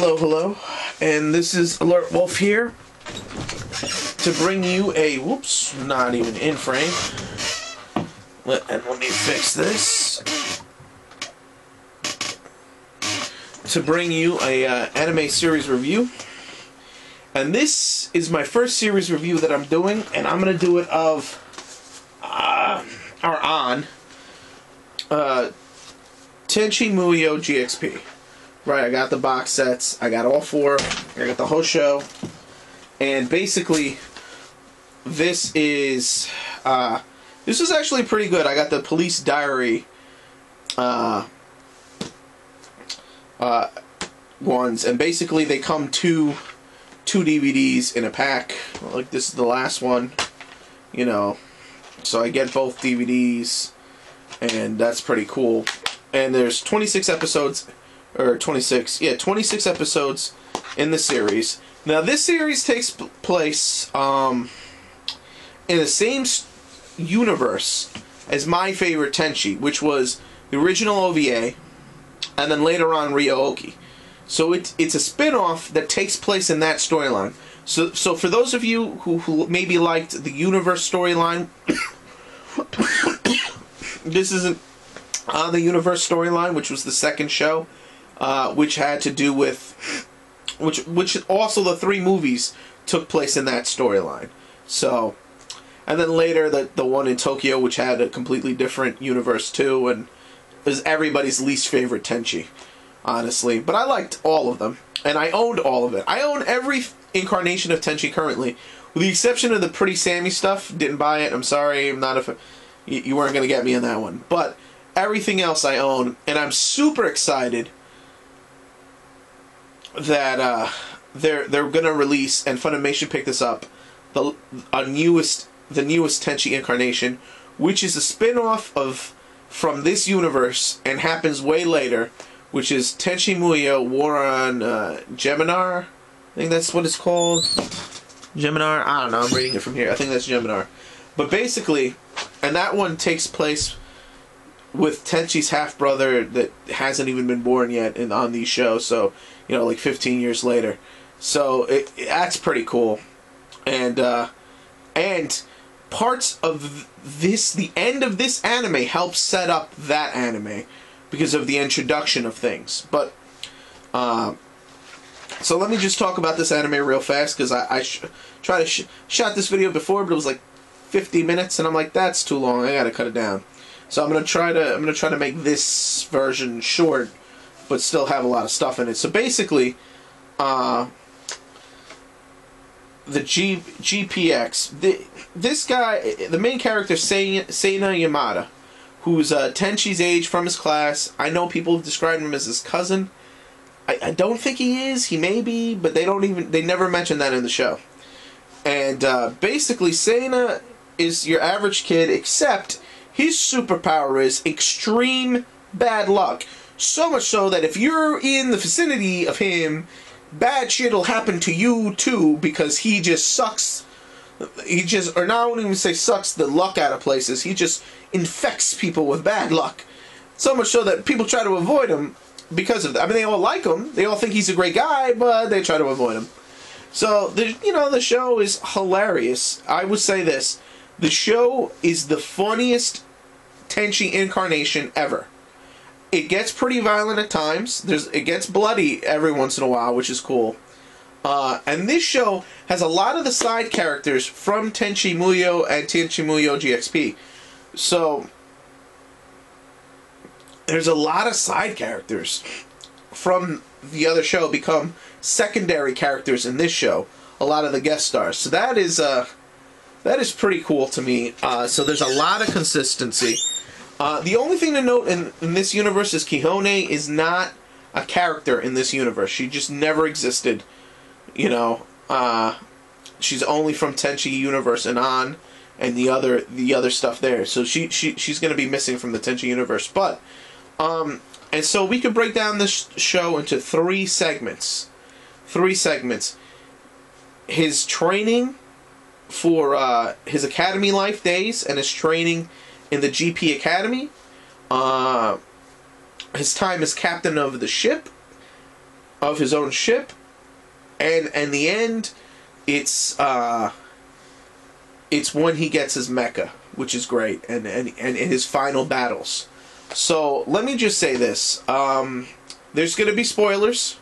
Hello, hello, and this is alertwolf here to bring you a, whoops, not even in frame, let me fix this, to bring you a anime series review. And this is my first series review that I'm doing, and I'm going to do it of, Tenchi Muyo GXP. Right, I got the box sets, I got all four, I got the whole show, and basically, this is actually pretty good. I got the Police Diary, ones, and basically they come two DVDs in a pack, like this is the last one, you know, so I get both DVDs, and that's pretty cool. And there's 26 episodes, or 26 episodes in the series. Now this series takes place in the same universe as my favorite Tenchi, which was the original OVA, and then later on Ryo-Oki. So it's a spin-off that takes place in that storyline. So for those of you who maybe liked the universe storyline, this isn't the universe storyline, which was the second show, which had to do with, which also the 3 movies took place in that storyline. So, and then later the one in Tokyo, which had a completely different universe too, and was everybody's least favorite Tenchi, honestly. But I liked all of them, and I owned all of it. I own every incarnation of Tenchi currently, with the exception of the Pretty Sammy stuff. Didn't buy it. I'm sorry. I'm not a. You weren't gonna get me in that one, but everything else I own, and I'm super excited that they're gonna release, and Funimation picked this up, the newest Tenchi incarnation, which is a spin-off from this universe and happens way later, which is Tenchi Muyo War on Geminar. I think that's what it's called. Geminar? I don't know, I'm reading it from here. I think that's Geminar. But basically, and that one takes place with Tenchi's half-brother that hasn't even been born yet on these shows, so, you know, like 15 years later. So, that's pretty cool. And parts of this, the end of this anime helps set up that anime because of the introduction of things. But, so let me just talk about this anime real fast, because I tried to shot this video before, but it was like 50 minutes, and I'm like, that's too long, I gotta cut it down. So I'm gonna try to make this version short, but still have a lot of stuff in it. So basically, the GPX, this guy, the main character, Seina Yamada, who's Tenchi's age from his class. I know people have described him as his cousin. I don't think he is. He may be, but they never mention that in the show. And basically, Seina is your average kid, except his superpower is extreme bad luck. So much so that if you're in the vicinity of him, bad shit'll happen to you too, because he just sucks. Or not, I won't even say sucks the luck out of places. He just infects people with bad luck. So much so that people try to avoid him because of that. I mean, they all like him. They all think he's a great guy, but they try to avoid him. So, the show is hilarious. I would say this. The show is the funniest Tenchi incarnation ever. It gets pretty violent at times. It gets bloody every once in a while, which is cool. And this show has a lot of the side characters from Tenchi Muyo and Tenchi Muyo GXP. So, there's a lot of side characters from the other show become secondary characters in this show. A lot of the guest stars. So that is pretty cool to me. So there's a lot of consistency. The only thing to note in this universe is Kihone is not a character in this universe. She just never existed. You know, she's only from Tenchi universe and on, and the other stuff there. So she's going to be missing from the Tenchi universe. But and so we could break down this show into 3 segments. 3 segments. His training for his academy life days and his training in the GP Academy, his time as captain of the ship, of his own ship, and in the end, it's when he gets his mecha, which is great, and in his final battles. So let me just say this: there's going to be spoilers.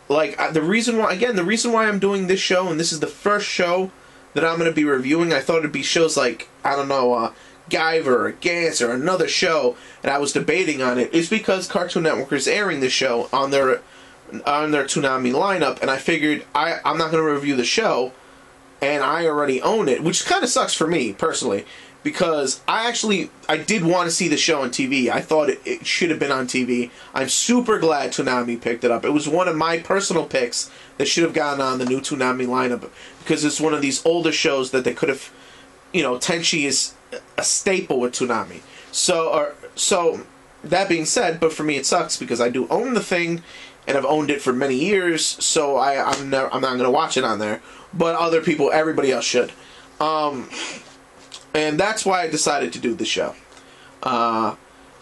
Like the reason why I'm doing this show, and this is the first show that I'm going to be reviewing. I thought it'd be shows like, I don't know, Guyver or Gantz or another show, and I was debating on it, is because Cartoon Network is airing this show on their Toonami lineup, and I figured I'm not going to review the show, and I already own it, which kind of sucks for me personally, because I did want to see the show on TV. I thought it should have been on TV. I'm super glad Toonami picked it up. It was one of my personal picks that should have gotten on the new Toonami lineup, because it's one of these older shows that they could have, Tenchi is a staple with Toonami. So that being said, but for me it sucks because I do own the thing, and I've owned it for many years, so I'm not going to watch it on there. But other people, everybody else should. And that's why I decided to do the show.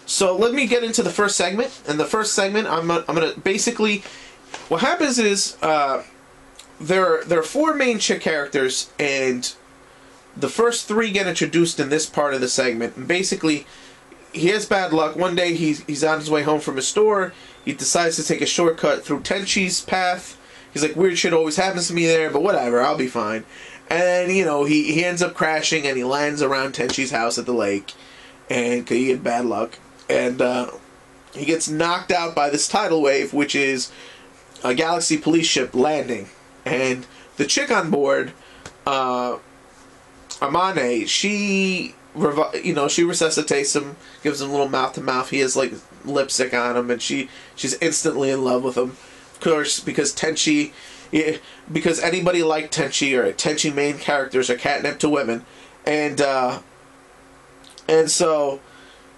So let me get into the first segment. And the first segment, I'm gonna basically, what happens is there are 4 main chick characters, and the first 3 get introduced in this part of the segment. And basically, he has bad luck. One day he's on his way home from his store. He decides to take a shortcut through Tenchi's path. He's like, weird shit always happens to me there, but whatever, I'll be fine. And, he ends up crashing, and he lands around Tenchi's house at the lake, and he had bad luck. And he gets knocked out by this tidal wave, which is a Galaxy police ship landing. And the chick on board, Amane, she resuscitates him, gives him a little mouth-to-mouth. He has, like, lipstick on him, and she's instantly in love with him. Of course, because anybody like Tenchi, or Tenchi main characters, are catnip to women, and so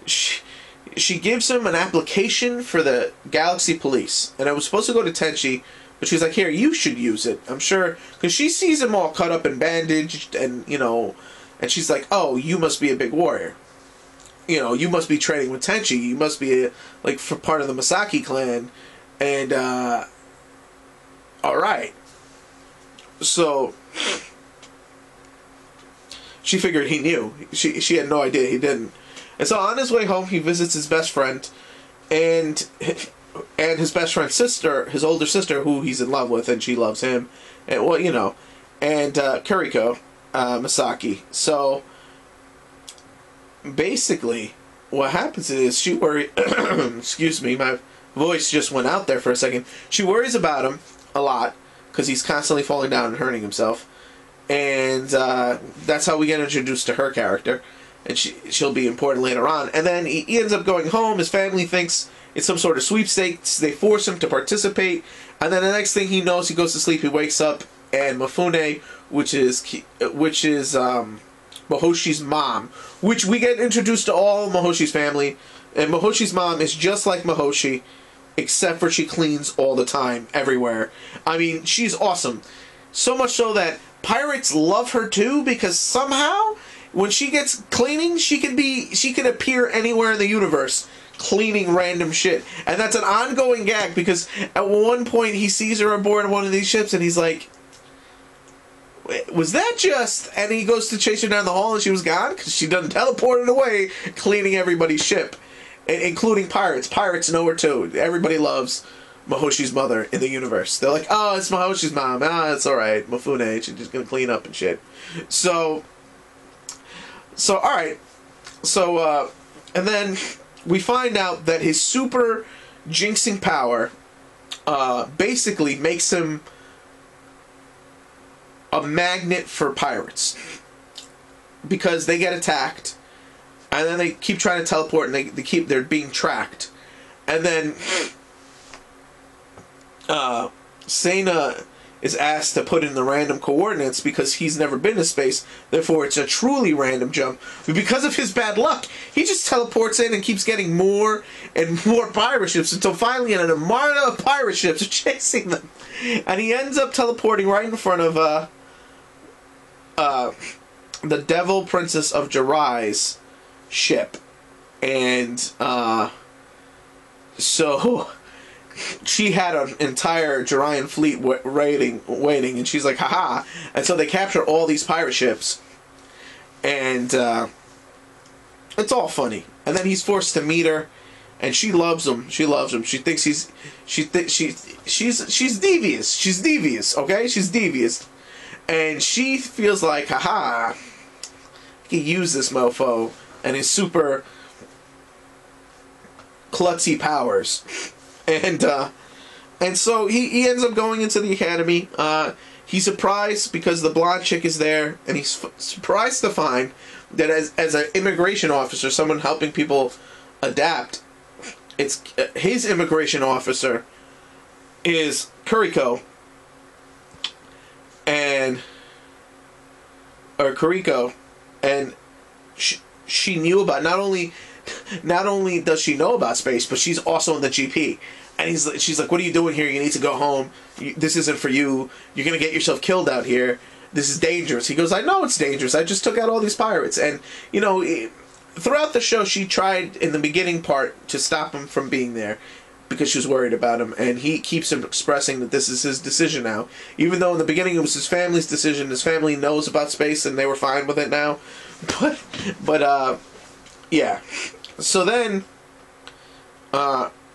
she gives him an application for the Galaxy Police, and it was supposed to go to Tenchi, but she's like, here, you should use it. I'm sure, because she sees him all cut up and bandaged, and and she's like, oh, you must be a big warrior. You must be training with Tenchi. You must be for part of the Masaki clan, and all right. So she figured he knew. She had no idea he didn't. And so on his way home, he visits his best friend, and his best friend's sister, his older sister, who he's in love with, and she loves him, and and Kuriko Masaki. So basically, what happens is she worries. Excuse me, my voice just went out there for a second. She worries about him a lot because he's constantly falling down and hurting himself, and that's how we get introduced to her character, and she'll be important later on. And then he ends up going home. His family thinks it's some sort of sweepstakes. They force him to participate, and then the next thing he knows, he goes to sleep. He wakes up, and Mifune, which is Mahoshi's mom, which we get introduced to all Mahoshi's family, and Mahoshi's mom is just like Mahoshi, except for she cleans all the time, everywhere. I mean, she's awesome. So much so that pirates love her too, because somehow, when she gets cleaning, she can appear anywhere in the universe, cleaning random shit. And that's an ongoing gag, because at one point he sees her aboard one of these ships, and he's like, was that just... And he goes to chase her down the hall, and she was gone, because she done teleported away, cleaning everybody's ship. Including pirates. Pirates know her too. Everybody loves Mahoshi's mother in the universe. They're like, oh, it's Mahoshi's mom. Ah, it's alright. Mifune, she's just gonna clean up and shit. So alright. So, and then we find out that his super jinxing power basically makes him a magnet for pirates. Because they get attacked, and then they keep trying to teleport, and they're being tracked. And then Sena is asked to put in the random coordinates because he's never been to space, therefore it's a truly random jump. But because of his bad luck, he just teleports in and keeps getting more and more pirate ships until finally an armada of pirate ships are chasing them. And he ends up teleporting right in front of the Devil Princess of Jiraiya's ship. And so she had an entire Jorian fleet waiting, and she's like, haha. And so they capture all these pirate ships, and it's all funny. And then he's forced to meet her, and she loves him. She loves him. She thinks she's devious. She's devious, okay? She's devious. And she feels like, haha, I can use this mofo and his super klutzy powers. And so he ends up going into the academy. He's surprised because the blonde chick is there, and he's surprised to find that as an immigration officer, someone helping people adapt, it's his immigration officer is Kuriko, Kuriko, and she knew about not only does she know about space, but she's also in the GP. And she's like, what are you doing here? You need to go home. This isn't for you. You're going to get yourself killed out here. This is dangerous. He goes, I know it's dangerous. I just took out all these pirates. And, you know, throughout the show, she tried in the beginning part to stop him from being there because she was worried about him. And he keeps expressing that this is his decision now. Even though in the beginning it was his family's decision. His family knows about space and they were fine with it now. But yeah. So then,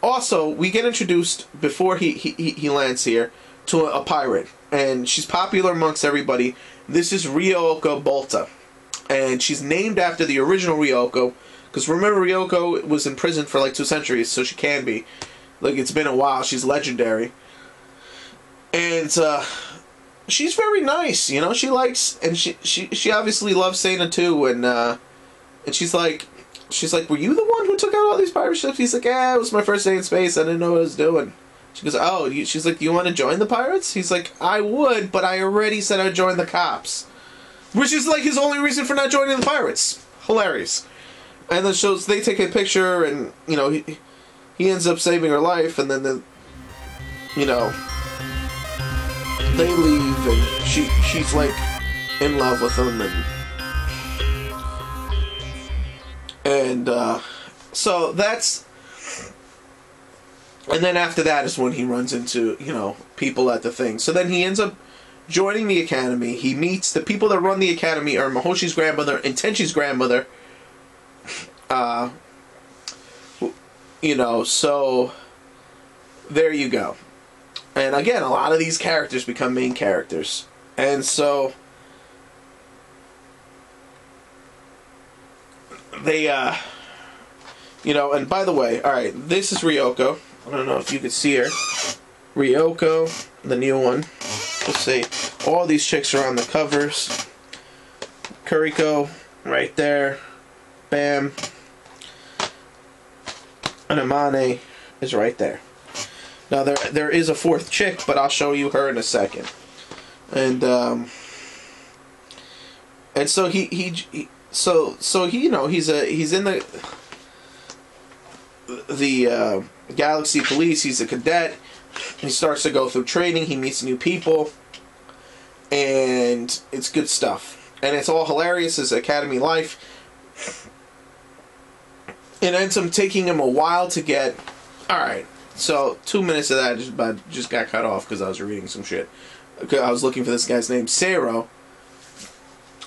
also, we get introduced, before he lands here, to a pirate. And she's popular amongst everybody. This is Ryoko Bolta. And she's named after the original Ryoko. Because remember, Ryoko was in prison for like 2 centuries, so she can be. Like, it's been a while. She's legendary. And she's very nice, you know? She likes, and she obviously loves Seina too. And she's like, were you the one who took out all these pirate ships? He's like, yeah, it was my first day in space. I didn't know what I was doing. She goes, oh, she's like, do you want to join the pirates? He's like, I would, but I already said I'd join the cops. Which is like his only reason for not joining the pirates. Hilarious. And then they take a picture, and, you know, he ends up saving her life, and then you know, they leave, and she's like in love with him, and so that's, and then after that is when he runs into, you know, people at the thing. So then he ends up joining the academy. He meets the people that run the academy are Mahoshi's grandmother and Tenchi's grandmother. You know, so there you go. And again, a lot of these characters become main characters. And so they, you know, and by the way, alright, this is Ryoko. I don't know if you can see her. Ryoko, the new one. Let's see. All these chicks are on the covers. Kuriko, right there. Bam. And Amane is right there. Now there is a 4th chick, but I'll show you her in a second. And so he you know, he's in the Galaxy Police. He's a cadet. He starts to go through training. He meets new people, and it's good stuff. And it's all hilarious. His academy life. It ends up taking him a while to get. All right, so 2 minutes of that just got cut off because I was reading some shit. I was looking for this guy's name, Seiro.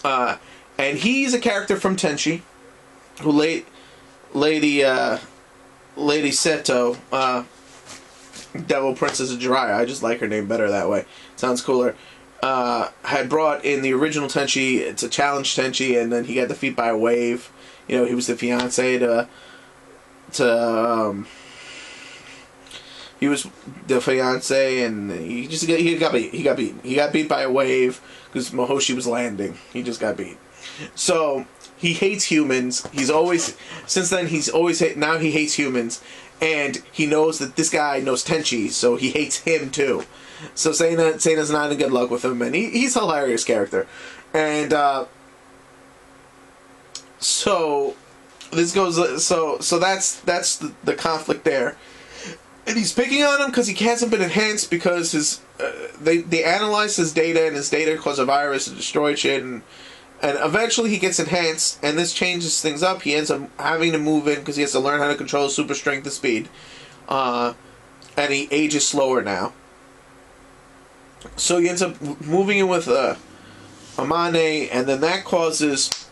And he's a character from Tenchi, who Lady Seto, Devil Princess of Jiraiya, I just like her name better that way. Sounds cooler. Had brought in the original Tenchi to challenge Tenchi, and then he got defeated by a wave. You know, he was the fiance he was the fiance, and he got beat by a wave because Mahoshi was landing. He just got beat. So he hates humans. Since then he hates humans, and he knows that this guy knows Tenchi, so he hates him too. So Seina's not in good luck with him, and he's a hilarious character. And so this goes. So that's the conflict there. And he's picking on him because he hasn't been enhanced because they analyzed his data, and his data caused a virus to destroy shit, and eventually he gets enhanced, and this changes things up. He ends up having to move in because he has to learn how to control super strength and speed. and he ages slower now. So he ends up moving in with Amane, and then that causes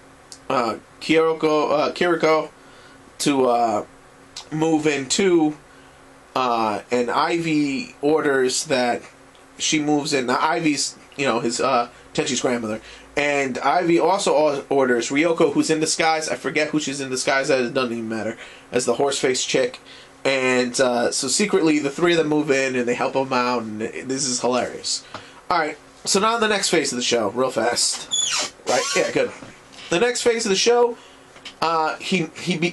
Kiriko to move in too, and Ivy orders that she moves in. Now Ivy's, his Tenchi's grandmother, and Ivy also orders Ryoko, who's in disguise. I forget who she's in disguise as. It doesn't even matter, as the horse-faced chick. And so secretly, the three of them move in and they help him out, and this is hilarious. All right, so now the next phase of the show, real fast. Right? Yeah, good. The next phase of the show, he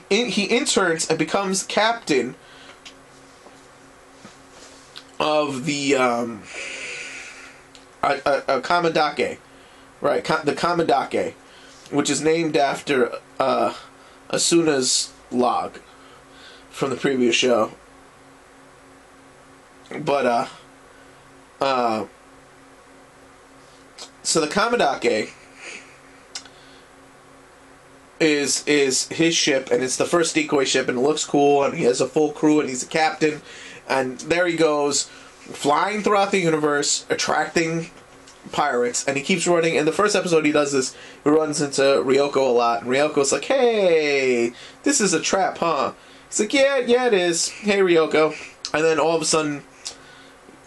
interns and becomes captain of the Kamidake, right? The Kamidake, which is named after Asuna's log from the previous show. But so the Kamidake is his ship, and it's the first decoy ship, and it looks cool, and he has a full crew, and he's a captain, and there he goes, flying throughout the universe, attracting pirates, and he keeps running. In the first episode he does this, he runs into Ryoko a lot, and Ryoko's like, "Hey, this is a trap, huh?" He's like, yeah, it is. Hey, Ryoko. And then all of a sudden,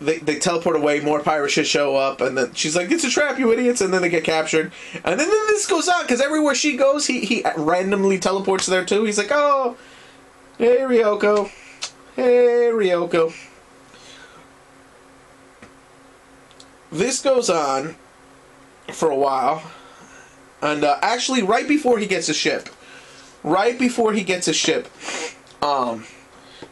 they teleport away, more pirate shit show up, and then she's like, "It's a trap, you idiots," and then they get captured. And then this goes on, because everywhere she goes, he randomly teleports there too. He's like, "Oh, hey, Ryoko. Hey, Ryoko." This goes on for a while, and actually, right before he gets a ship,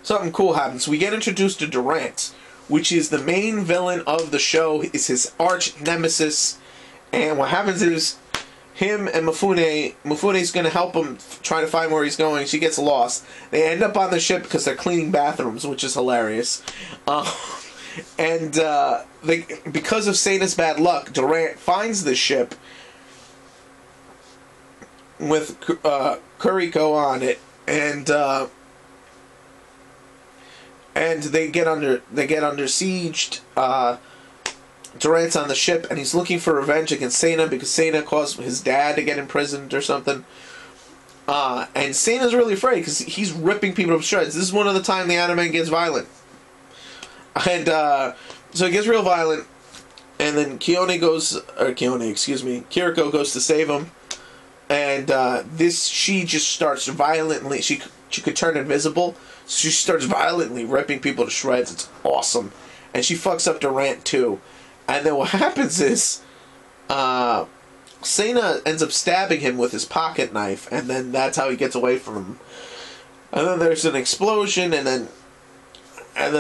something cool happens. We get introduced to Durant, which is the main villain of the show. Is his arch nemesis, and what happens is him and Mifune's going to help him try to find where he's going. She gets lost. They end up on the ship because they're cleaning bathrooms, which is hilarious. And because of Seina's bad luck, Durant finds the ship with Kuriko on it, and they get under siege. Durant's on the ship, and he's looking for revenge against Seina because Seina caused his dad to get imprisoned or something. And Seina's really afraid because he's ripping people to shreds. This is one of the time the anime gets violent. And so it gets real violent, and then Kiriko goes to save him. And she just starts violently. She could turn invisible, so she starts violently ripping people to shreds. It's awesome, and she fucks up Durant too. And then what happens is, Seina ends up stabbing him with his pocket knife, and then that's how he gets away from him. And then there's an explosion, and then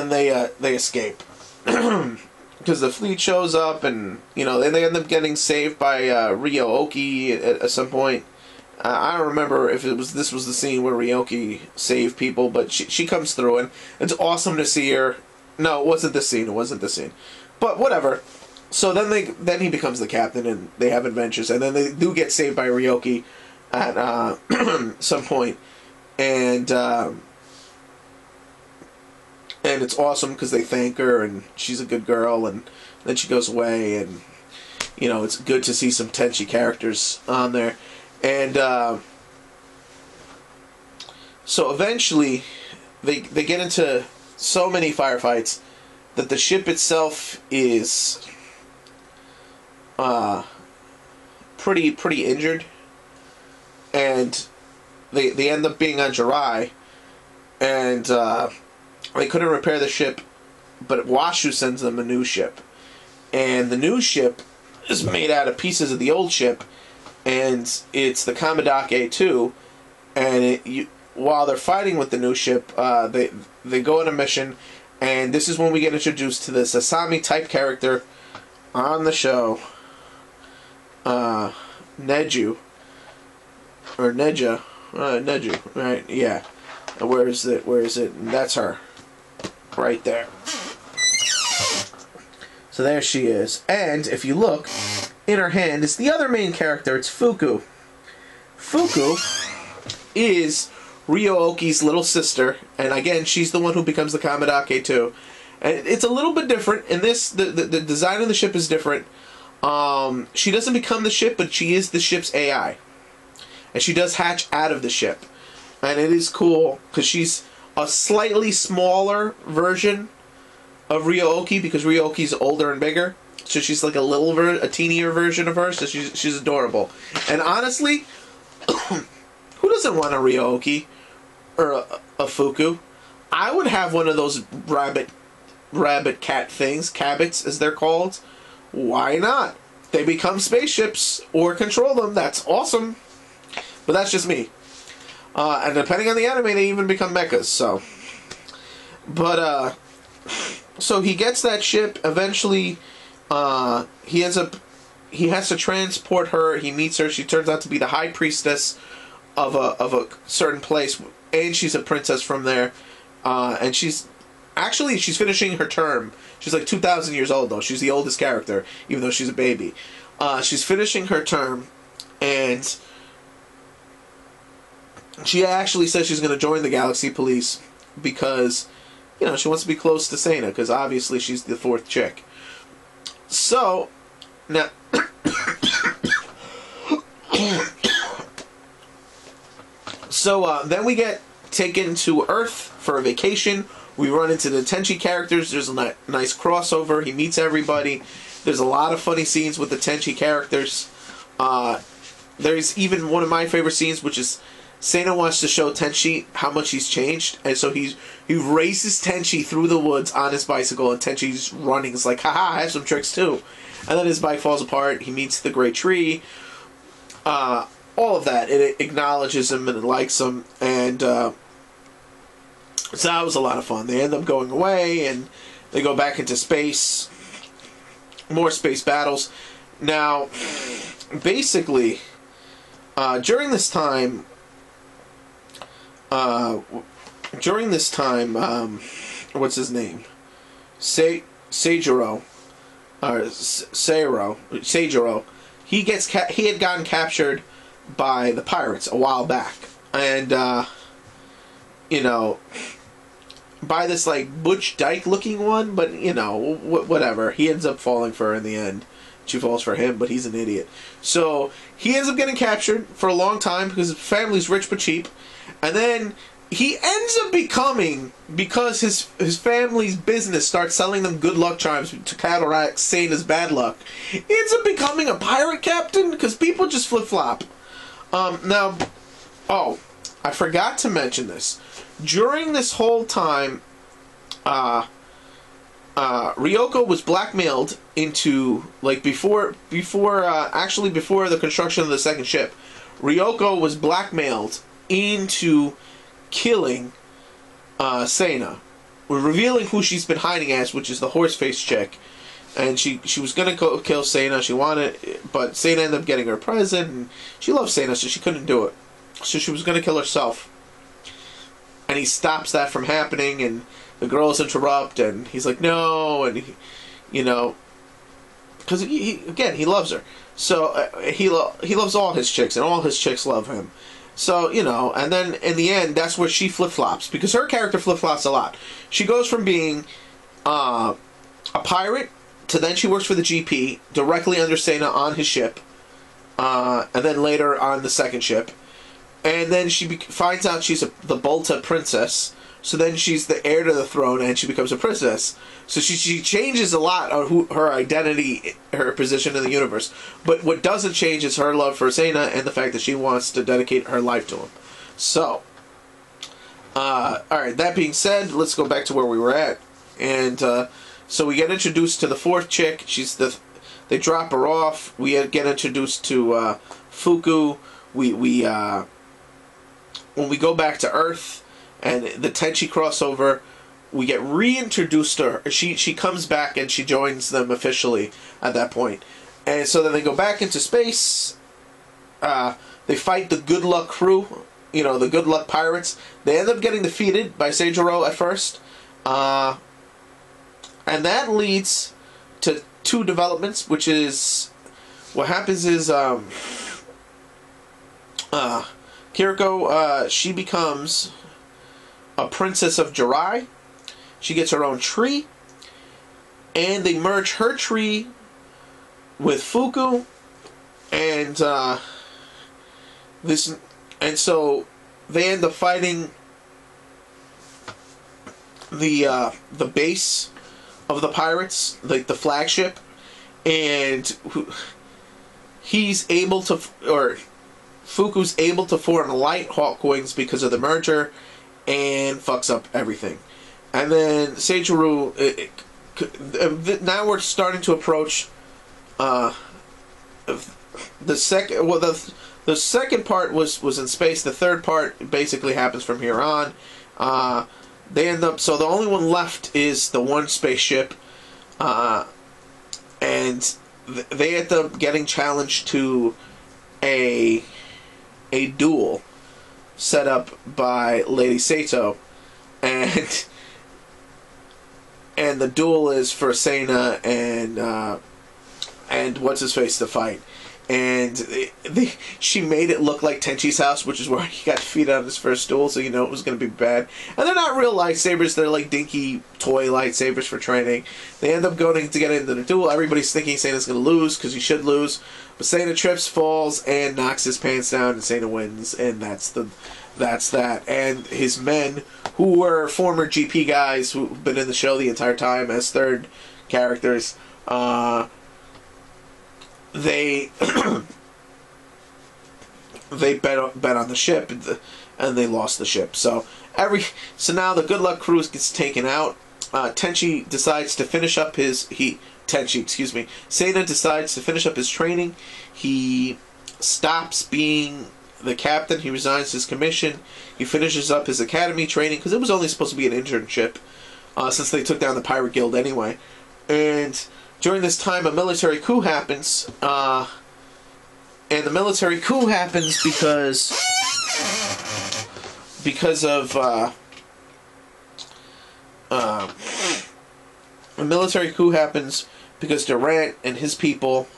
they escape because the fleet shows up, and they end up getting saved by Ryo-Oki at some point. I don't remember if this was the scene where Ryo-Oki saved people, but she comes through, and it's awesome to see her. No, it wasn't this scene. But whatever. So then he becomes the captain, and they have adventures, and then they do get saved by Ryo-Oki at some point, and it's awesome because they thank her, and she's a good girl, and then she goes away, and it's good to see some Tenchi characters on there. And so eventually they get into so many firefights that the ship itself is pretty injured, and they end up being on Jirai, and they couldn't repair the ship, but Washu sends them a new ship, and the new ship is made out of pieces of the old ship, and it's the Kamidake 2, and while they're fighting with the new ship, they go on a mission, and this is when we get introduced to this Asami type character on the show, Neju, right? Yeah. Where is it? And that's her, right there. So there she is, and if you look, in her hand is the other main character. It's Fuku. Fuku is Ryo-Oki's little sister, and again, she's the one who becomes the Kamidake too. And it's a little bit different. In this, the design of the ship is different. She doesn't become the ship, but she is the ship's AI. And she does hatch out of the ship. And it is cool, because she's a slightly smaller version of Ryo-Oki, because Ryo-Oki's older and bigger. So she's like a teenier version of her, so she's adorable. And honestly, who doesn't want a Ryo-Oki? Or a Fuku? I would have one of those rabbit cat things, cabots as they're called. Why not? They become spaceships or control them. That's awesome. But that's just me. And depending on the anime, they even become mechas. So, but so he gets that ship. Eventually, he has to transport her. He meets her. She turns out to be the high priestess of a certain place, and she's a princess from there. And she's finishing her term. She's like 2,000 years old, though. She's the oldest character, even though she's a baby. She's finishing her term, and she actually says she's going to join the Galaxy Police because, you know, she wants to be close to Sena, because obviously she's the fourth chick. So, now... So, then we get taken to Earth for a vacation. We run into the Tenchi characters. There's a nice crossover. He meets everybody. There's a lot of funny scenes with the Tenchi characters. There's even one of my favorite scenes, which is Sena wants to show Tenchi how much he's changed. And so he races Tenchi through the woods on his bicycle, and Tenchi's running. It's like, haha, I have some tricks too. And then his bike falls apart. He meets the great tree. All of that. It acknowledges him and it likes him. And so that was a lot of fun. They end up going away, and they go back into space. More space battles. Now, basically, during this time, what's his name? Seijiro, or Seijiro. He had gotten captured by the pirates a while back, and you know, by this like Butch Dyke looking one, but you know, whatever. He ends up falling for her in the end. She falls for him, but he's an idiot. So he ends up getting captured for a long time because his family's rich but cheap, and then he ends up becoming, because his family's business starts selling them good luck charms to counteract Sena's bad luck. He ends up becoming a pirate captain because people just flip flop. Now, oh, I forgot to mention this. During this whole time, Ryoko was blackmailed into, like, before the construction of the second ship, Ryoko was blackmailed into killing Sena. We're revealing who she's been hiding as, which is the horse-faced chick. And she was gonna go kill Sena. She wanted, but Sena ended up getting her a present, and she loves Sena, so she couldn't do it. So she was gonna kill herself. And he stops that from happening, and the girls interrupt, and he's like, no, and you know, because he loves her. So he loves all his chicks, and all his chicks love him. So, you know, and then in the end, that's where she flip-flops, because her character flip-flops a lot. She goes from being a pirate to then she works for the GP directly under Sena on his ship, and then later on the second ship. And then she finds out she's the Bolta princess. So then she's the heir to the throne, and she becomes a princess. So she changes a lot of her identity, her position in the universe. But what doesn't change is her love for Sena and the fact that she wants to dedicate her life to him. So, alright, that being said, let's go back to where we were at. And so we get introduced to the fourth chick. They drop her off. We get introduced to Fuku. When we go back to Earth and the Tenchi crossover, we get reintroduced to her. She comes back and she joins them officially at that point. And so then they go back into space. They fight the Good Luck crew, you know, the Good Luck pirates. They end up getting defeated by Seijiro at first. And that leads to two developments, which is, what happens is, Kiriko, she becomes a princess of Jirai. She gets her own tree. and they merge her tree with Fuku, and so they end up fighting the base of the pirates, like the flagship, and he's able to, or Fuku's able to form light Hawk wings because of the merger, and fucks up everything. And then Seijuro, now we're starting to approach the second. Well, the second part was in space. The third part basically happens from here on. They end up, so the only one left is the one spaceship, and they end up getting challenged to a duel set up by Lady Sato, and the duel is for Sena and what's his face to fight. And she made it look like Tenchi's house, which is where he got defeated on his first duel, so you know it was going to be bad. And they're not real lightsabers, they're like dinky toy lightsabers for training. They end up going to get into the duel. Everybody's thinking Sena's going to lose, because he should lose. But Sena trips, falls, and knocks his pants down, and Sena wins, and that's that. And his men, who were former GP guys who've been in the show the entire time as third characters, they they bet on the ship, and they lost the ship. So now the Good Luck Crew gets taken out. Sena decides to finish up his training. He stops being the captain. He resigns his commission. He finishes up his academy training, because it was only supposed to be an internship, since they took down the Pirate Guild anyway. And during this time, a military coup happens, and the military coup happens because of the military coup happens because Durant and his people,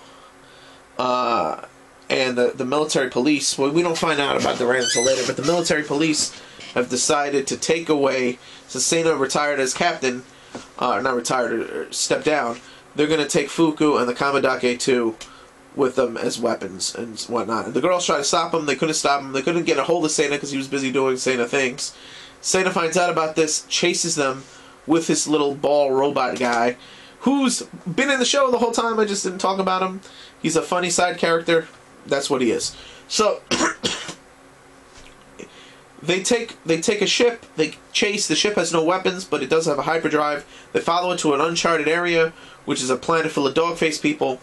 and the military police. Well, we don't find out about Durant until later, but the military police have decided to take away. Since Sena retired as captain, not retired, or stepped down. They're going to take Fuku and the Kamadake 2 with them as weapons and whatnot. And the girls try to stop him. They couldn't stop him. They couldn't get a hold of Sena because he was busy doing Sena things. Sena finds out about this, chases them with his little ball robot guy, who's been in the show the whole time. I just didn't talk about him. He's a funny side character. That's what he is. So they take a ship. They chase. The ship has no weapons, but it does have a hyperdrive. They follow it to an uncharted area, which is a planet full of dog-faced people.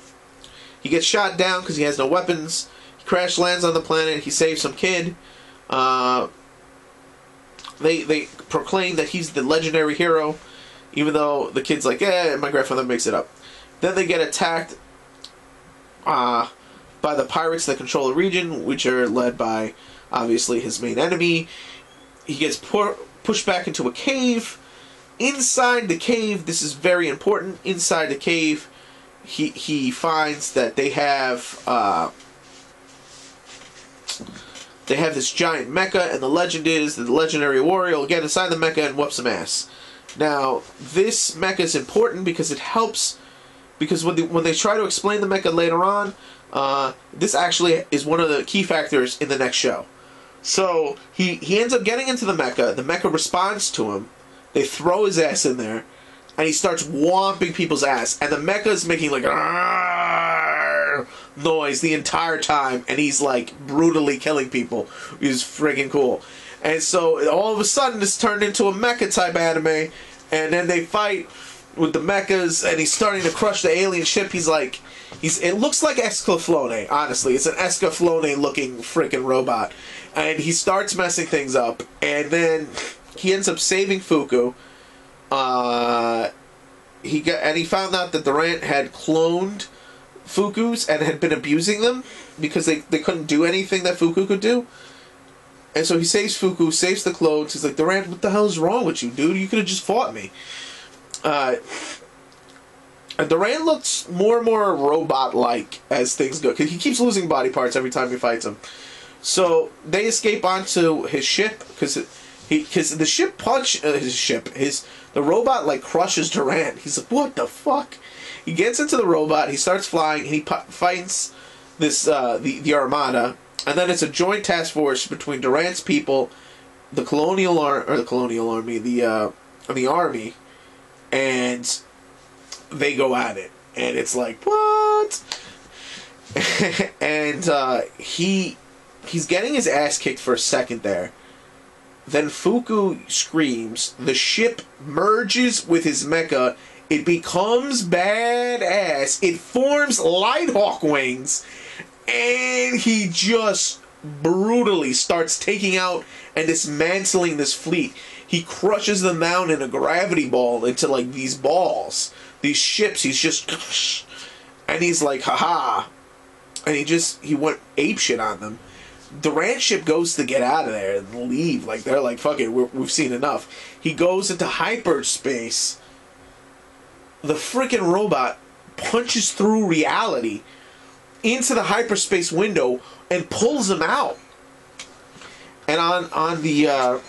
He gets shot down because he has no weapons. He crash lands on the planet. He saves some kid. They proclaim that he's the legendary hero, even though the kid's like, my grandfather makes it up. Then they get attacked by the pirates that control the region, which are led by, obviously, his main enemy. He gets pushed back into a cave. Inside the cave, this is very important, inside the cave, he finds that they have this giant mecha, and the legend is that the legendary warrior will get inside the mecha and whoop some ass. Now, this mecha is important because it helps, because when they try to explain the mecha later on, this actually is one of the key factors in the next show. So, he ends up getting into the mecha responds to him, they throw his ass in there, and he starts whomping people's ass. And the mecha is making like noise the entire time, and he's like brutally killing people. He's freaking cool. And so all of a sudden it's turned into a mecha type anime, and then they fight with the mechas, and he's starting to crush the alien ship. It looks like Escaflowne, honestly. It's an Escaflowne looking freaking robot. And he starts messing things up, and then he ends up saving Fuku. He found out that Durant had cloned Fuku's and had been abusing them because they couldn't do anything that Fuku could do. And so he saves Fuku, saves the clones. He's like, Durant, what the hell is wrong with you, dude? You could have just fought me. Durant looks more and more robot-like as things go, because he keeps losing body parts every time he fights him. So they escape onto his ship, because Because the ship the robot like crushes Durant. He's like, what the fuck? He gets into the robot, he starts flying, and he fights this the Armada, and then it's a joint task force between Durant's people, the army, and they go at it, and it's like, what? And he's getting his ass kicked for a second there. Then Fuku screams, the ship merges with his mecha, it becomes badass, it forms Lighthawk wings, and he just brutally starts taking out and dismantling this fleet. He crushes them down in a gravity ball into like these balls, these ships. He's just, and he's like, haha, and he went apeshit on them. Durant's ship goes to get out of there and leave. Like, they're like, fuck it, we've seen enough. He goes into hyperspace. The freaking robot punches through reality into the hyperspace window and pulls him out. And on the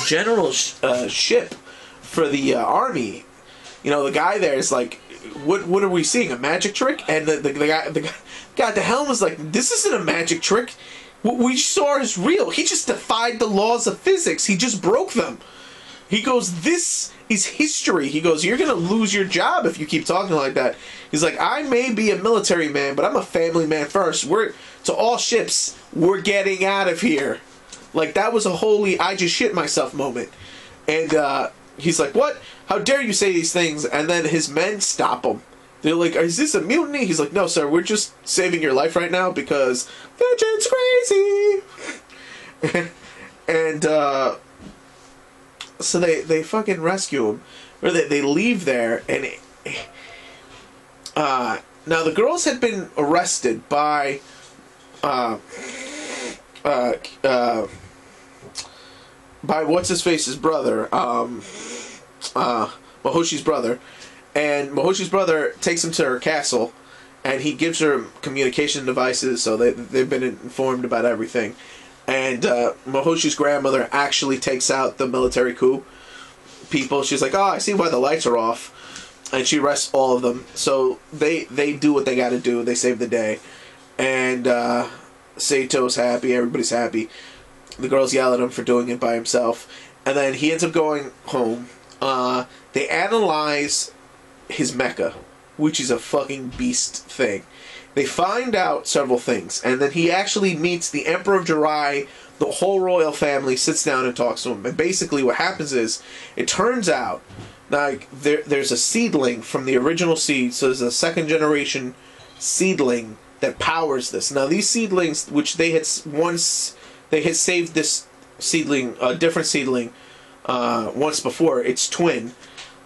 general ship for the army, you know, the guy there is like, what are we seeing? A magic trick? And the guy at the helm is like, this isn't a magic trick. What we saw is real. He just defied the laws of physics. He just broke them. He goes, this is history. He goes, you're going to lose your job if you keep talking like that. He's like, I may be a military man, but I'm a family man first. To all ships, we're getting out of here. Like, that was a holy I just shit myself moment. And he's like, what? How dare you say these things? And then his men stop him. They're like, is this a mutiny? He's like, no, sir, we're just saving your life right now because vengeance crazy. And so they fucking rescue him. Or they leave there. And now the girls had been arrested by what's-his-face's brother, Mahoshi's brother. And Mahoshi's brother takes him to her castle, and he gives her communication devices, so they've been informed about everything. And Mahoshi's grandmother actually takes out the military coup people. She's like, oh, I see why the lights are off. And she arrests all of them. So they do what they gotta do. They save the day. And Sato's happy, everybody's happy. The girls yell at him for doing it by himself. And then he ends up going home. They analyze his mecha, which is a fucking beast thing. They find out several things, and then he actually meets the Emperor of Jirai. The whole royal family sits down and talks to him. And basically what happens is, it turns out, like, there's a seedling from the original seed, so there's a second generation seedling that powers this. Now these seedlings, which they had saved this seedling, a different seedling, once before, its twin,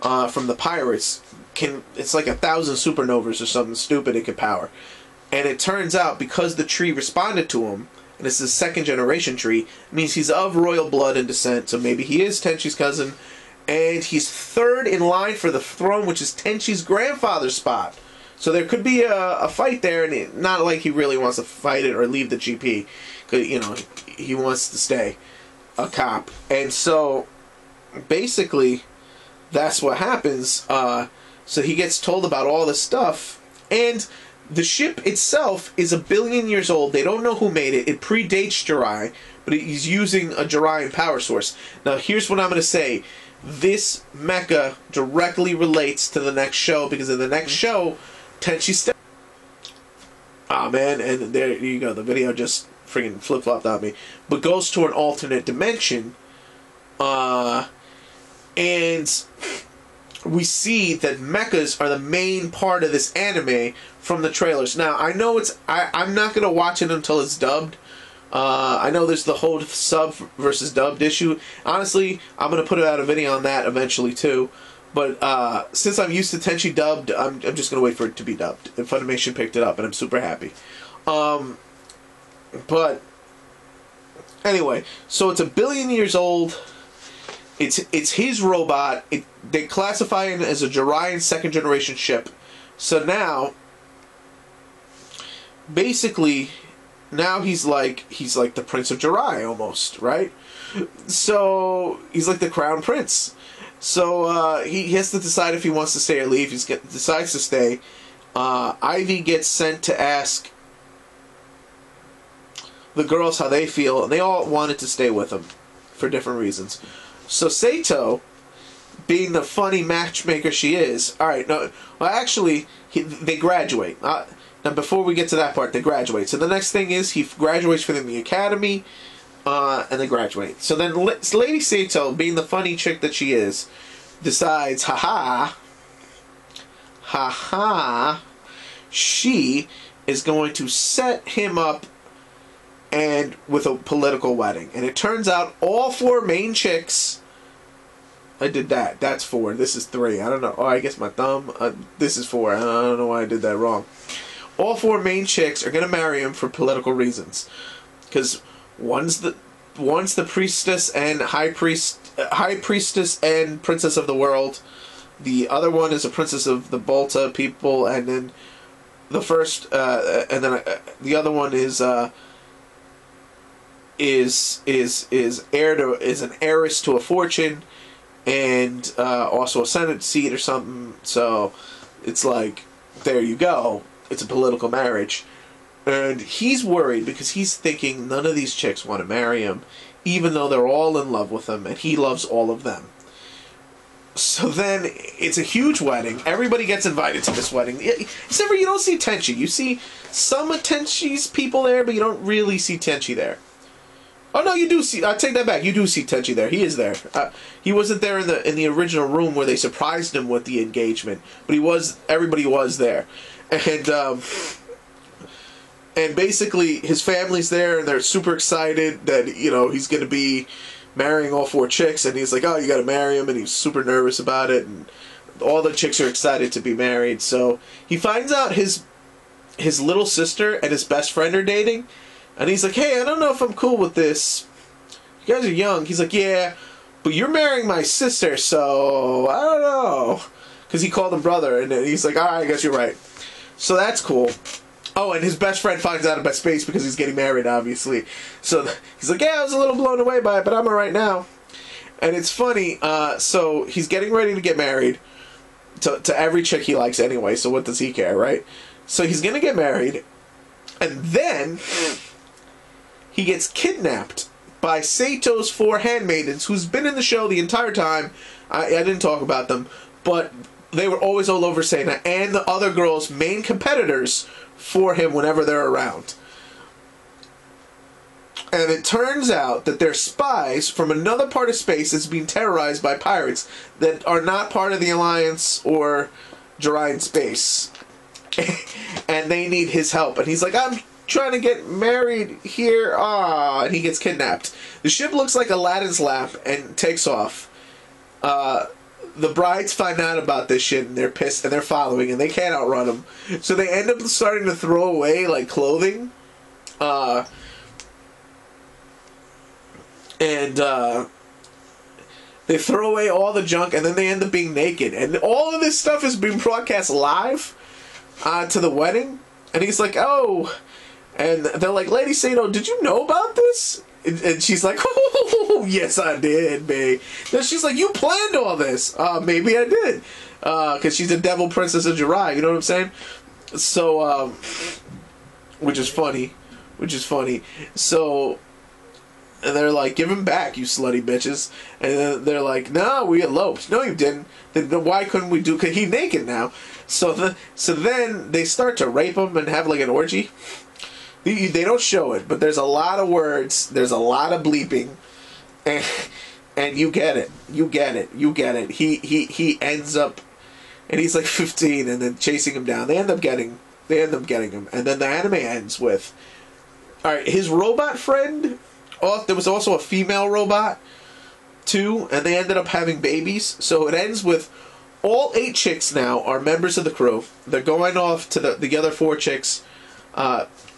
from the pirates, it's like 1,000 supernovas or something stupid it could power. And it turns out, because the tree responded to him, and it's a second generation tree, it means he's of royal blood and descent, so maybe he is Tenchi's cousin, and he's third in line for the throne, which is Tenchi's grandfather's spot. So there could be a fight there, and not like he really wants to fight it or leave the GP, because, you know, he wants to stay a cop. And so, basically, that's what happens. So he gets told about all this stuff, and the ship itself is 1 billion years old. They don't know who made it. It predates Jirai, but he's using a Jiraiyan power source. Now, here's what I'm going to say. This mecha directly relates to the next show, because in the next show, Tenchi man, and there you go. The video just freaking flip-flopped on me. But goes to an alternate dimension, and we see that mechas are the main part of this anime from the trailers. Now, I know I'm not going to watch it until it's dubbed. I know there's the whole sub versus dubbed issue. Honestly, I'm going to put out a video on that eventually too. But since I'm used to Tenchi dubbed, I'm just going to wait for it to be dubbed. And Funimation picked it up, and I'm super happy. But anyway, so it's 1 billion years old. It's his robot. They classify him as a Jiraiyan second generation ship. So now, basically, now he's like the Prince of Jirai almost, right? So he's like the crown prince. So he has to decide if he wants to stay or leave. Decides to stay. Ivy gets sent to ask the girls how they feel, and they all wanted to stay with him for different reasons. So Sato, being the funny matchmaker she is, alright, no, well actually, they graduate. Now before we get to that part, they graduate. So the next thing is, he graduates from the academy, and they graduate. So then Lady Sato, being the funny chick that she is, decides, haha, she is going to set him up and with a political wedding. And it turns out all 4 main chicks... I did that. That's 4. This is 3. I don't know. Oh, I guess my thumb. This is 4. I don't know why I did that wrong. All 4 main chicks are going to marry him for political reasons. Because one's the priestess and high priestess and princess of the world. The other one is a princess of the Balta people, and then the first, and then the other one is an heiress to a fortune, and also a Senate seat or something. So it's like, there you go. It's a political marriage. And he's worried because he's thinking none of these chicks want to marry him, even though they're all in love with him, and he loves all of them. So then it's a huge wedding. Everybody gets invited to this wedding. Except for you don't see Tenchi. You see some of Tenchi's people there, but you don't really see Tenchi there. Oh no, you do see. I take that back. You do see Tenchi there. He is there. He wasn't there in the original room where they surprised him with the engagement, but he was. Everybody was there, and basically his family's there, and they're super excited that he's going to be marrying all 4 chicks, and he's like, oh, you got to marry him, and he's super nervous about it, and all the chicks are excited to be married. So he finds out his little sister and his best friend are dating. And he's like, hey, I don't know if I'm cool with this. You guys are young. He's like, yeah, but you're marrying my sister, so I don't know. Because he called him brother, and he's like, all right, I guess you're right. So that's cool. Oh, and his best friend finds out about space because he's getting married, obviously. So he's like, yeah, I was a little blown away by it, but I'm all right now. And it's funny, so he's getting ready to get married to every chick he likes anyway, so what does he care, right? So he's going to get married, and then he gets kidnapped by Sato's 4 handmaidens, who's been in the show the entire time. I didn't talk about them, but they were always all over Sana, and the other girls' main competitors for him whenever they're around. And it turns out that they're spies from another part of space that's being terrorized by pirates that are not part of the Alliance or Jirian space. And they need his help. And he's like, I'm trying to get married here. And he gets kidnapped. The ship looks like Aladdin's lamp and takes off. The brides find out about this shit, and they're pissed, and they're following, and they can't outrun them. So they end up starting to throw away, like, clothing. They throw away all the junk, and then they end up being naked. And all of this stuff is being broadcast live to the wedding. And he's like, oh. And they're like, Lady Sato, did you know about this? And she's like, oh, yes, I did, babe. Then she's like, you planned all this. Maybe I did. Because she's a devil princess of Jirai, you know what I'm saying? So, which is funny. So, and they're like, give him back, you slutty bitches. And then they're like, no, we eloped. No, you didn't. Then why couldn't we do, because he's naked now. So then they start to rape him and have like an orgy. They don't show it, but there's a lot of words, there's a lot of bleeping, and you get it. He ends up, and he's like 15, and then chasing him down. They end up getting him, and then the anime ends with, all right, his robot friend. Oh, there was also a female robot too, and they ended up having babies. So it ends with all 8 chicks now are members of the crew. They're going off to the other 4 chicks.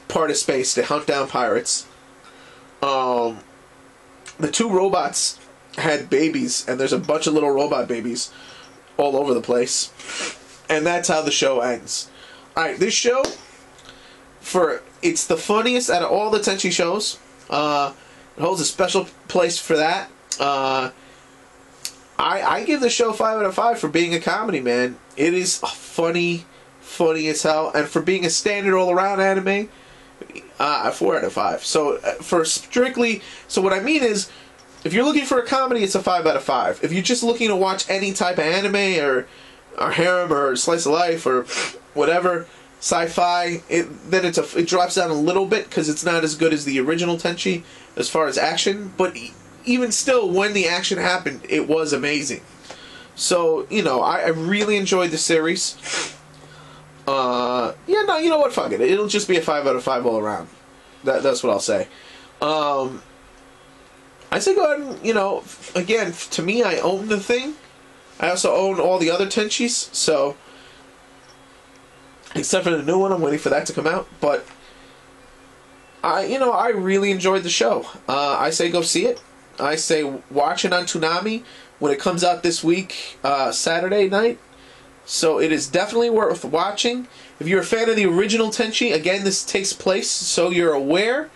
Part of space to hunt down pirates. The 2 robots had babies, and there's a bunch of little robot babies all over the place. And that's how the show ends. Alright, this show, it's the funniest out of all the Tenchi shows. It holds a special place for that. I give the show 5 out of 5 for being a comedy, man. It is funny as hell, and for being a standard all-around anime, 4 out of 5. So so what I mean is, if you're looking for a comedy, it's a 5 out of 5. If you're just looking to watch any type of anime or harem or slice of life or whatever sci-fi, then it drops down a little bit because it's not as good as the original Tenchi as far as action. But even still, when the action happened, it was amazing. So, you know, I really enjoyed the series. Yeah, no, you know what? Fuck it. It'll just be a 5 out of 5 all around. That's what I'll say. I say go ahead and, you know, again, to me, I own the thing. I also own all the other Tenchis, so, except for the new one, I'm waiting for that to come out, but I really enjoyed the show. I say go see it. I say watch it on Toonami when it comes out this week, Saturday night. So it is definitely worth watching. If you're a fan of the original Tenchi, again, this takes place, so you're aware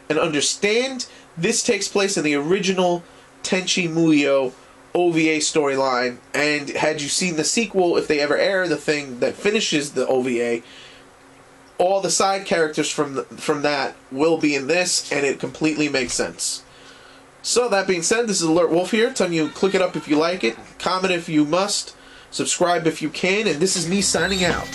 and understand, this takes place in the original Tenchi Muyo OVA storyline. And had you seen the sequel, if they ever air the thing that finishes the OVA, all the side characters from that will be in this, and it completely makes sense. So that being said, this is Alert Wolf here, telling you click it up if you like it, comment if you must, subscribe if you can, and this is me signing out.